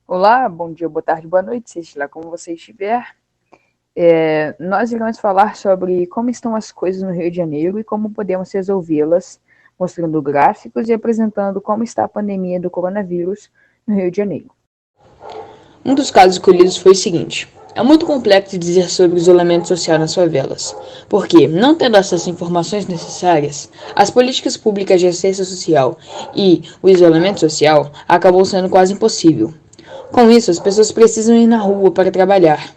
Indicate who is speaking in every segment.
Speaker 1: Olá, bom dia, boa tarde, boa noite, seja lá como você estiver. Nós iremos falar sobre como estão as coisas no Rio de Janeiro e como podemos resolvê-las, mostrando gráficos e apresentando como está a pandemia do coronavírus no Rio de Janeiro.
Speaker 2: Um dos casos escolhidos foi o seguinte: é muito complexo dizer sobre o isolamento social nas favelas, porque, não tendo acesso a informações necessárias, as políticas públicas de assistência social e o isolamento social acabou sendo quase impossível. Com isso, as pessoas precisam ir na rua para trabalhar.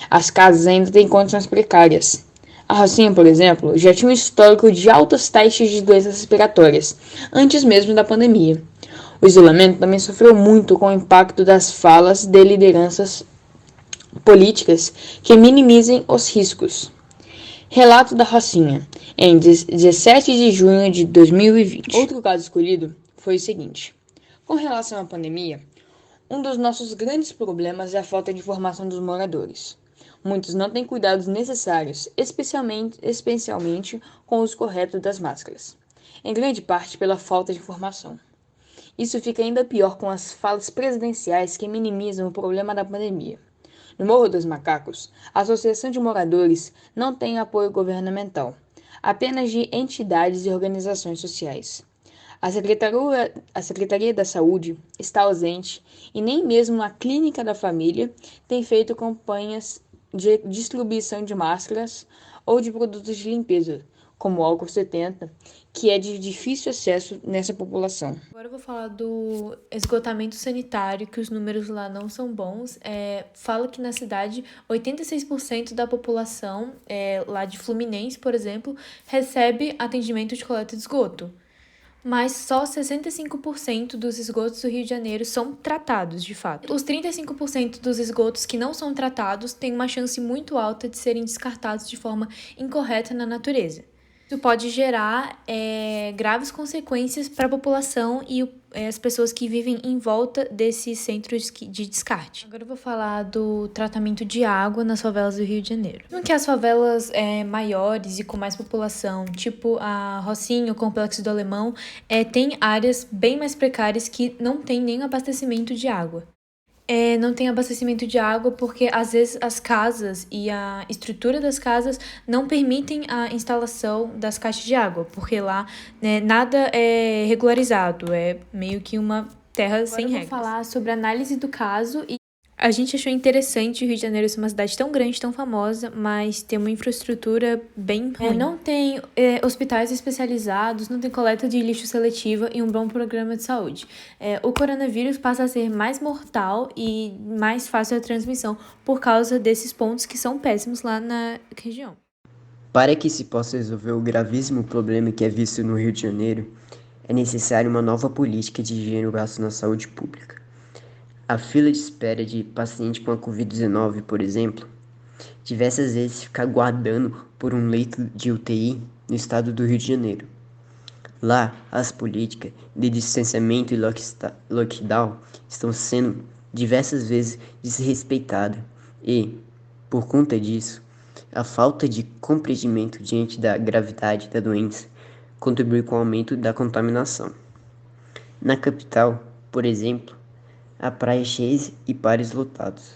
Speaker 2: As casas ainda têm condições precárias. A Rocinha, por exemplo, já tinha um histórico de altas taxas de doenças respiratórias, antes mesmo da pandemia. O isolamento também sofreu muito com o impacto das falas de lideranças políticas que minimizem os riscos. Relato da Rocinha, em 17 de junho de 2020. Outro caso escolhido foi o seguinte: com relação à pandemia, um dos nossos grandes problemas é a falta de informação dos moradores. Muitos não têm cuidados necessários, especialmente com o uso correto das máscaras, em grande parte pela falta de informação. Isso fica ainda pior com as falas presidenciais que minimizam o problema da pandemia. No Morro dos Macacos, a Associação de Moradores não tem apoio governamental, apenas de entidades e organizações sociais. A Secretaria da Saúde está ausente e nem mesmo a Clínica da Família tem feito campanhas de distribuição de máscaras ou de produtos de limpeza, como o álcool 70, que é de difícil acesso nessa população.
Speaker 3: Agora eu vou falar do esgotamento sanitário, que os números lá não são bons. Fala que na cidade 86% da população, lá de Fluminense, por exemplo, recebe atendimento de coleta de esgoto. Mas só 65% dos esgotos do Rio de Janeiro são tratados, de fato. Os 35% dos esgotos que não são tratados têm uma chance muito alta de serem descartados de forma incorreta na natureza. Isso pode gerar graves consequências para a população e as pessoas que vivem em volta desses centros de descarte. Agora eu vou falar do tratamento de água nas favelas do Rio de Janeiro. Mesmo que as favelas maiores e com mais população, tipo a Rocinha, o Complexo do Alemão, tem áreas bem mais precárias que não tem nem abastecimento de água. Não tem abastecimento de água porque às vezes as casas e a estrutura das casas não permitem a instalação das caixas de água, porque lá nada é regularizado, é meio que uma terra sem regras. Eu vou falar sobre a análise do caso e a gente achou interessante o Rio de Janeiro ser uma cidade tão grande, tão famosa, mas ter uma infraestrutura bem ruim. Não tem hospitais especializados, não tem coleta de lixo seletiva e um bom programa de saúde. O coronavírus passa a ser mais mortal e mais fácil a transmissão por causa desses pontos que são péssimos lá na região.
Speaker 4: Para que se possa resolver o gravíssimo problema que é visto no Rio de Janeiro, é necessária uma nova política de higiene e gasto na saúde pública. A fila de espera de paciente com a Covid-19, por exemplo, diversas vezes fica aguardando por um leito de UTI no estado do Rio de Janeiro. Lá, as políticas de distanciamento e lockdown estão sendo diversas vezes desrespeitadas e, por conta disso, a falta de compreendimento diante da gravidade da doença contribui com o aumento da contaminação. Na capital, por exemplo, há praias cheias e bares lotados.